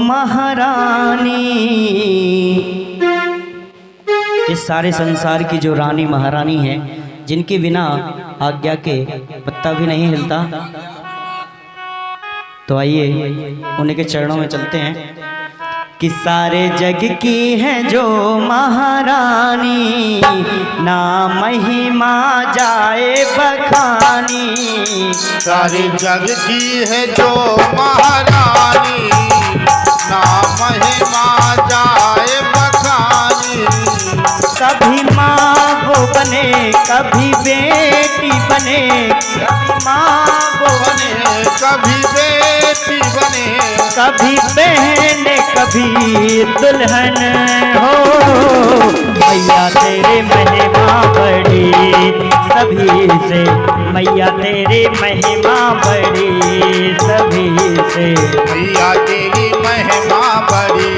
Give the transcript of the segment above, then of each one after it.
महारानी। इस सारे संसार की जो रानी महारानी है, जिनके बिना आज्ञा के पत्ता भी नहीं हिलता, तो आइए उन्हीं के चरणों में चलते हैं कि सारे जग की है जो महारानी, ना महिमा जाए बखानी। सारे जग की है जो महारानी, ना महिमा जाए बखानी। कभी माँ वो बने, कभी बेटी बने, कभी माँ वो बने कभी बेटी बने, कभी बहन कभी दुल्हन हो। मैया तेरे महिमा बड़ी सभी से, मैया तेरी महिमा बड़ी सभी से। मैया तेरी महिमा बड़ी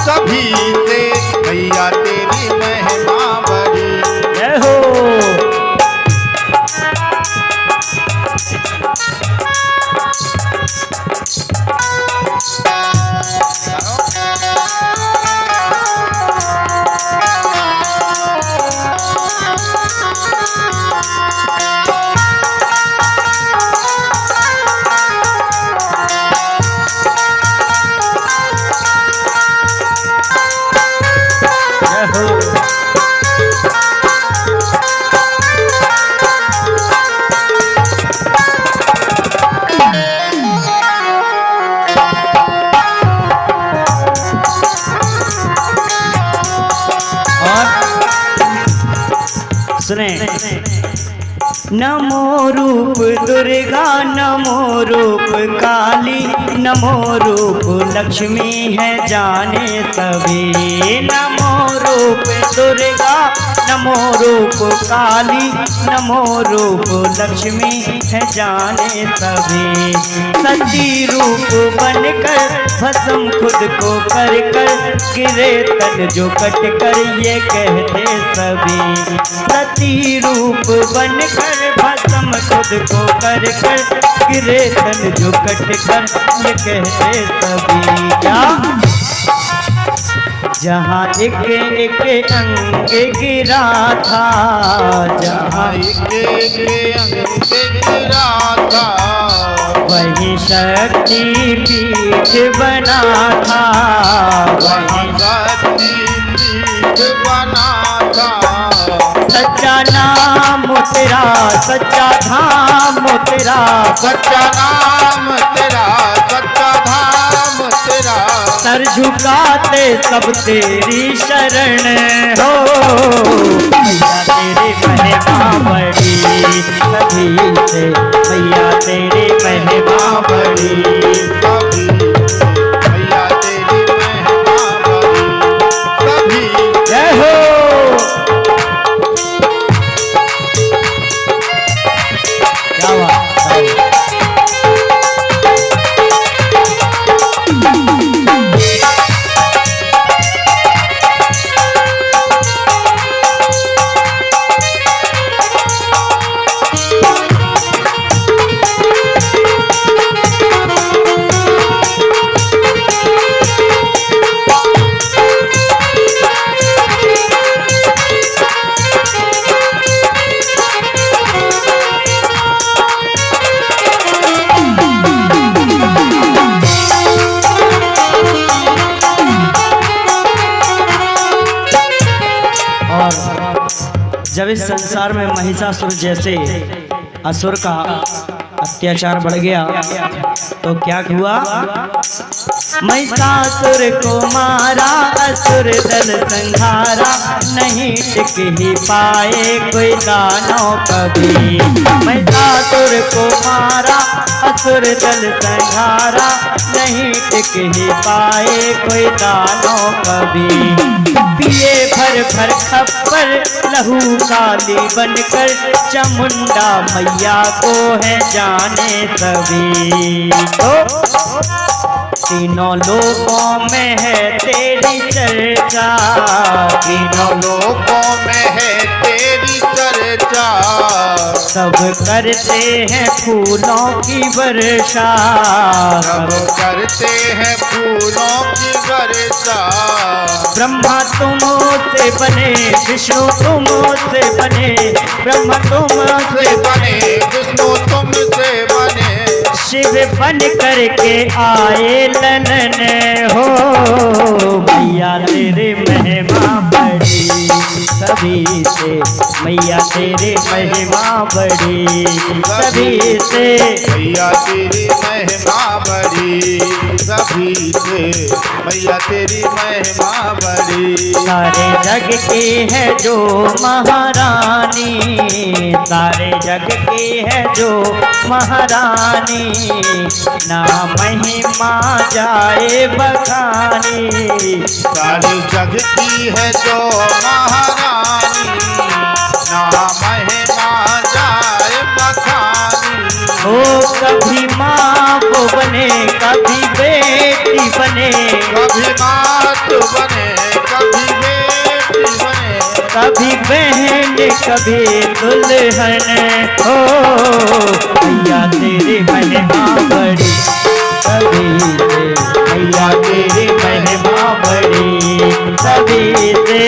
सभी से, मैया तेरी महिमा बड़ी। जय हो। सुने, नमो रूप दुर्गा, नमो रूप काली, नमो रूप लक्ष्मी है जाने सभी। नमो रूप दुर्गा, नमो रूप काली, नमो रूप लक्ष्मी है जाने सभी। सती रूप बनकर भस्म खुद को कर कर, गिरे तन जो कट कर ये कहते सभी। सती रूप बनकर भस्म खुद को कर कर, गिरे तन जो कट कर ये कहते सभी। क्या जहाँ एक एक अंग गिरा था, जहाँ एक अंग गिरा था, वही शक्ति पीठ बना था, वही शक्ति पीठ बना था। सच्चा नाम तेरा, सच्चा धाम तेरा, सच्चा नाम तेरा, सच्चा धाम तेरा। सर झुकाते सब तेरी शरण हो। मैया तेरी महिमा बड़ी सभी से, मैया तेरी महिमा बड़ी सभी, मैया तेरी महिमा बड़ी सभी। जय हो। क्या बात है। जब इस संसार में महिषासुर जैसे असुर का अत्याचार बढ़ गया तो क्या हुआ? महिषासुर को मारा, असुर दल संहारा, नहीं टिक ही पाए कोई दानव कभी। महिषासुर को मारा, असुर दल संहारा, नहीं टिक ही पाए कोई दानव कभी। पिए भर भर खप्पर लहू काली बनकर, चामुंडा मैया को है जाने सभी। तो तीनों लोकों में है तेरी चर्चा, तीनों लोकों में है तेरी चर्चा। सब करते हैं फूलों की वर्षा, सब करते हैं फूलों की वर्षा। ब्रह्मा तुम से बने, विष्णु तुम से बने, ब्रह्मा तुम से बने विष्णु तुमसे बने, शिव बन करके आए ललन हो। मैया तेरे महिमा बड़ी सभी से, मैया तेरे महिमा बड़ी सभी से, मैया तेरी महिमा बड़ी सभी से, मैया तेरी महिमा बड़ी। सारे जग की है जो महारानी, सारे जग की है जो महारानी, ना महिमा जाए बखानी। सारी जग की है जो महारानी, ना महिमा जाए बखानी। ओ कभी माँ वो बने, कभी बेटी बने, कभी मात बने कभी बेटी बने, कभी बहन कभी दुल्हन हो। मैया तेरी महिमा बड़ी सभी से, मैया तेरी महिमा बड़ी सभी से।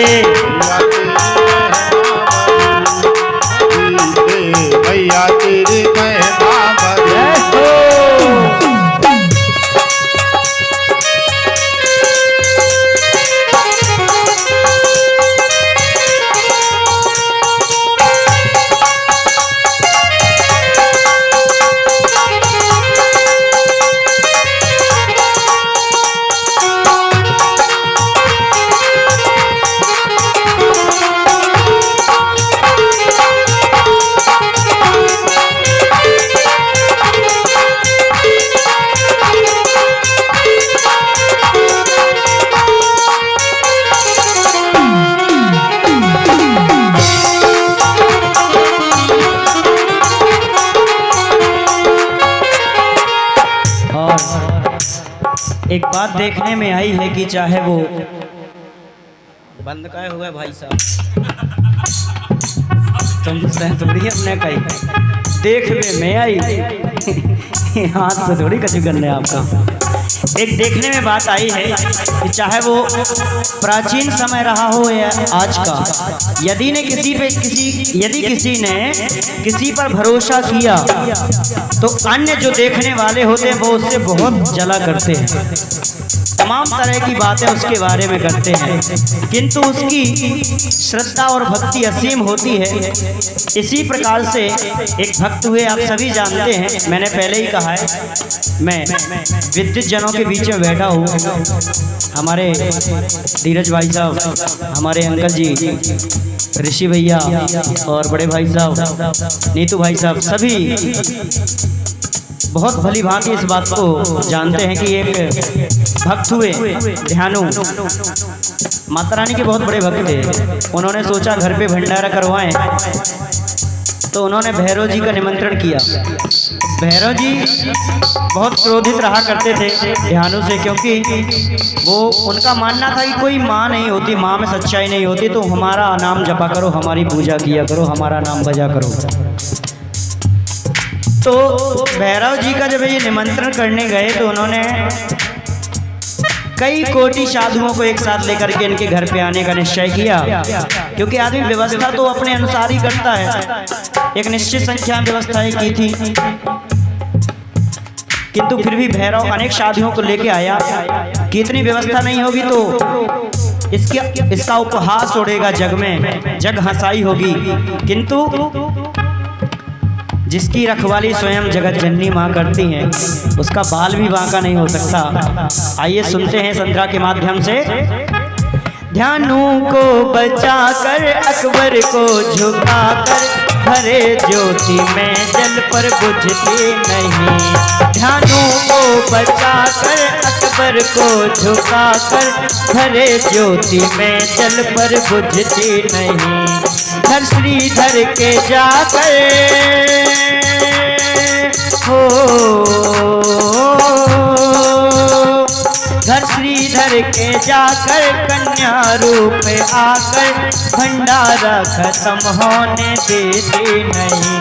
मैया तेरी महिमा बड़ी। जय हो। एक बात देखने में आई है कि चाहे वो बंद का हुआ है भाई साहब, तुम थोड़ी अपने कही देख में आई हाथ से थोड़ी कचू करने आपका। एक देखने में बात आई है कि चाहे वो प्राचीन समय रहा हो या आज का, यदि किसी ने किसी पर भरोसा किया तो अन्य जो देखने वाले होते हैं वो उससे बहुत जला करते हैं, तमाम तरह की बातें उसके बारे में करते हैं, किंतु उसकी श्रद्धा और भक्ति असीम होती है। इसी प्रकार से एक भक्त हुए, आप सभी जानते हैं, मैंने पहले ही कहा है, मैं विद्युत जनों के बीच में बैठा हूँ। हमारे धीरज भाई साहब, हमारे अंकल जी ऋषि भैया और बड़े भाई साहब नीतू भाई साहब, सभी बहुत भली भांति इस बात को जानते हैं कि एक भक्त हुए ध्यानु, माता रानी के बहुत बड़े भक्त थे। उन्होंने सोचा घर पे भंडारा करवाएं, तो उन्होंने भैरव जी का निमंत्रण किया। भैरव जी बहुत क्रोधित रहा करते थे ध्यानु से, क्योंकि वो उनका मानना था कि कोई माँ नहीं होती, माँ में सच्चाई नहीं होती, तो हमारा नाम जपा करो, हमारी पूजा किया करो, हमारा नाम बजा करो। तो भैरव जी का जब ये निमंत्रण करने गए तो उन्होंने कई कोटि साधुओं को एक साथ लेकर के इनके घर पे आने का निश्चय किया, क्योंकि आदमी व्यवस्था तो अपने अनुसार ही करता है। एक निश्चित संख्या में व्यवस्थाएं की थी, किंतु फिर भी भैरव अनेक साधुओं को लेके आया कि इतनी व्यवस्था नहीं होगी तो इसका उपहास उड़ेगा जग में, जग हंसाई होगी, किंतु जिसकी रखवाली स्वयं जगत जननी माँ करती हैं उसका बाल भी बांका नहीं हो सकता। आइए सुनते हैं संध्या के माध्यम से। ध्यानु को बचाकर अकबर को झुकाकर भरे ज्योति में जल पर बुझती नहीं। ध्यानु को बचाकर अकबर को झुकाकर भरे ज्योति में जल पर बुझती नहीं। धर श्रीधर के जाकर हो घर श्रीधर के जाकर कन्या रूप आकर भंडारा खत्म होने देते नहीं।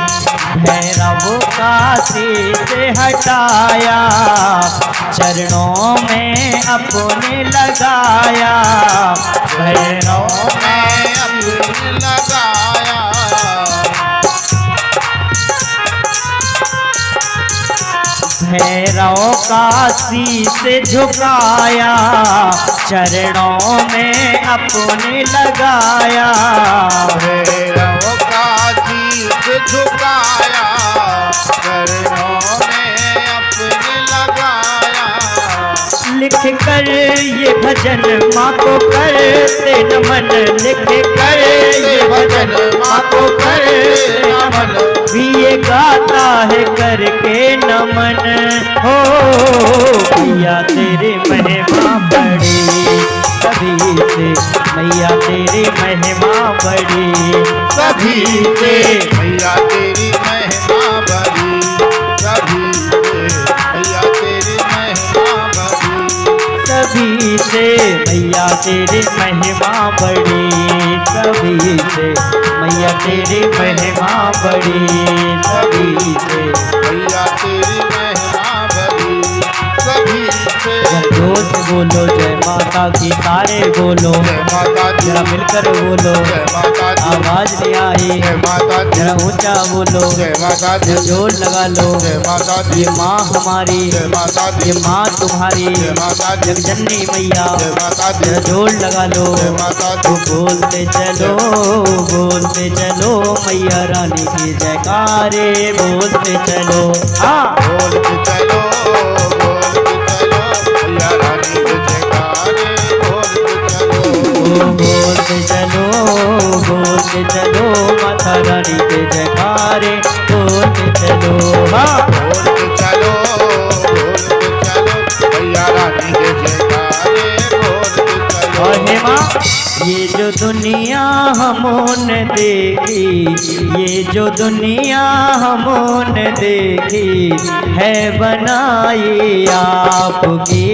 भैरव काशी से हटाया चरणों में अपने लगाया। भैरव मैं अपने लगाया। भैरव काशी से झुकाया चरणों में अपने लगाया। भैरव काशी से झुकाया चरणों में अपने लगाया। लिख कर ये भजन माँ को करते नमन। लिख कर ये भजन माँ को करते नमन। भी ये गाता है करके नमन। हो मैया तेरी महिमा बड़ी सभी से। मैया तेरी महिमा बड़ी सभी से। मैया तेरी महिमा बड़ी सभी से। मैया तेरी महिमा बड़ी सभी से। मैया तेरी महिमा बड़ी सभी से। मैया तेरी महिमा बड़ी सभी से। मैया तेरी महिमा बड़ी सभी से। जोर से बोलो जय माता की सारे बोलो। जय माता दी। जरा मिलकर बोलो जय माता दी। आवाज नहीं आई। जय माता दी। जरा ऊंचा बोलो। जय माता दी। जोर लगा लो। जय माता दी। ये माँ हमारी जय माता दी। ये माँ तुम्हारी जय माता दी। जगजननी मैया। जय माता दी। जरा जोर लगा लो। जय माता तो दी। बोलते चलो मैया रानी की जयकारे बोलते चलो। हाँ बोलते चलो मैया रानी के जयकारे बोलते चलो। बोलते चलो माता रानी के जयकारे बोलते चलो। हाँ बोलते चलो मैया रानी के जयकारे बोलते चलो। और हे माँ ये जो दुनिया हमने देखी ये जो दुनिया हमने देखी है बनाई आपकी।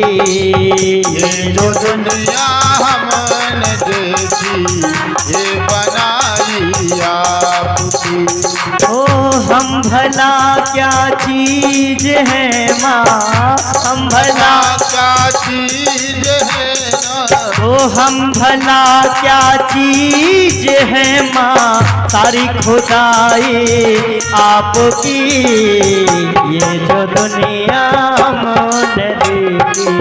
ये जो दुनिया हमने देखी ये बनाई आपकी। ओ हम भला क्या चीज है माँ हम भला क्या चीज है ना। ओ हम भला क्या चीज है माँ सारी खुदाई आपकी। ये जो दुनिया हमने देखी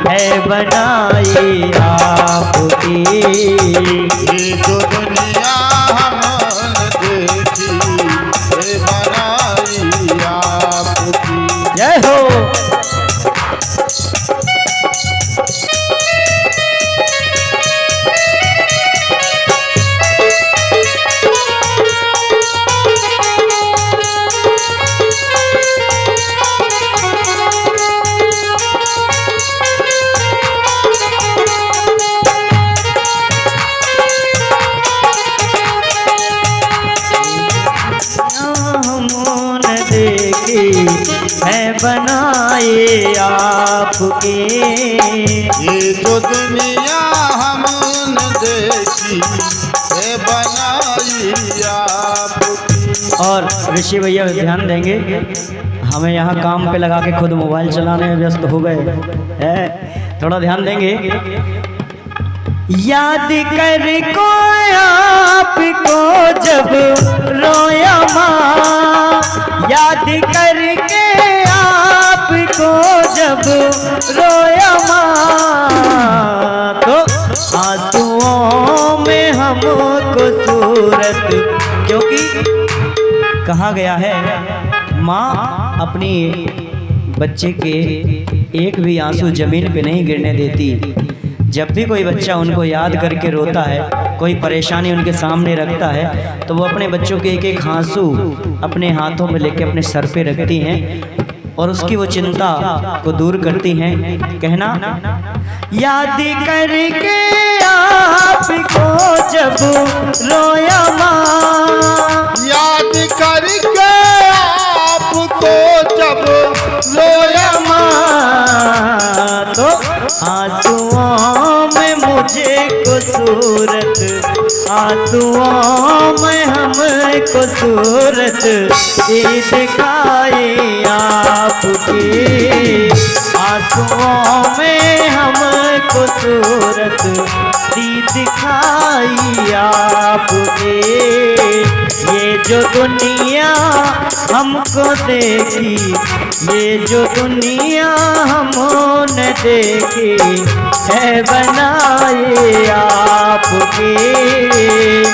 है बनाई आपकी। ये जो दुनिया हमने देखी ये बनाई आपकी। जय हो। है बनाए आपके। ये जो दुनिया हमने देखी है बनाई आपकी। और ऋषि भैया ध्यान देंगे हमें यहाँ काम पे लगा के खुद मोबाइल चलाने में व्यस्त हो गए है। थोड़ा ध्यान देंगे। याद कर को आपको जब रोया माँ याद करके आपको जब रोया माँ तो आंसुओं में हमको सूरत क्योंकि कहा गया है माँ अपनी बच्चे के एक भी आंसू जमीन पे नहीं गिरने देती। जब भी कोई बच्चा उनको याद करके रोता है कोई परेशानी उनके सामने रखता है तो वो अपने बच्चों के एक एक आंसू अपने हाथों में लेके अपने सर पे रखती हैं और उसकी वो चिंता को दूर करती हैं। कहना याद करके आपको जब रोया माँ याद करके आपको जब रोया माँ तो आंसुओं में मुझे को सूरत, आंसुओं में हमको सूरत ये दिखाए आपकी, आंसुओं में हमको सूरत दी दिखाई आपके। ये जो दुनिया हमको देखी, ये जो दुनिया हमने देखी है बनाए आपके।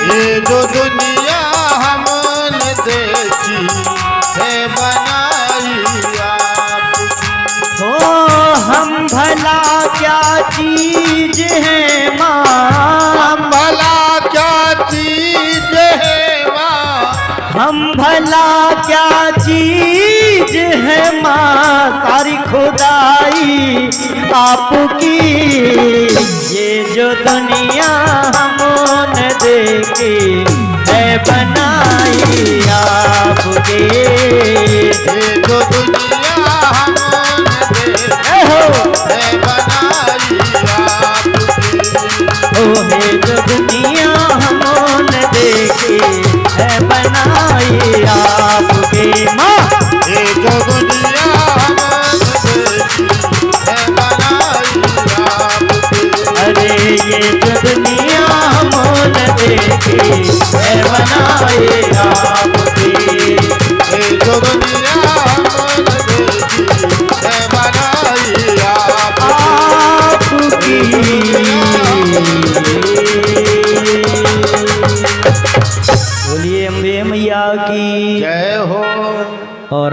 ये जो दुनिया हमने देखी है बनाई आपकी। हो हम भला क्या चीज है माँ, हम भला क्या चीज है माँ, हम भला क्या चीज है माँ, सारी खुदाई आपकी। ये जो दुनिया हमने देखी है बनाई आपके। ये जो दुनिया हमने देखी है बनाई आपकी। ओ है जो दुनिया हमने देखी है बनाई आपके। माँ ये जो दुनिया हमने देखी है बनाई आपकी। अरे ये जो दुनिया हमने देखी है बनाई आपके। ये जो दुनिया हमने देखी है बनाई आपकी। बोलिए अम्बे मैया की जय हो। और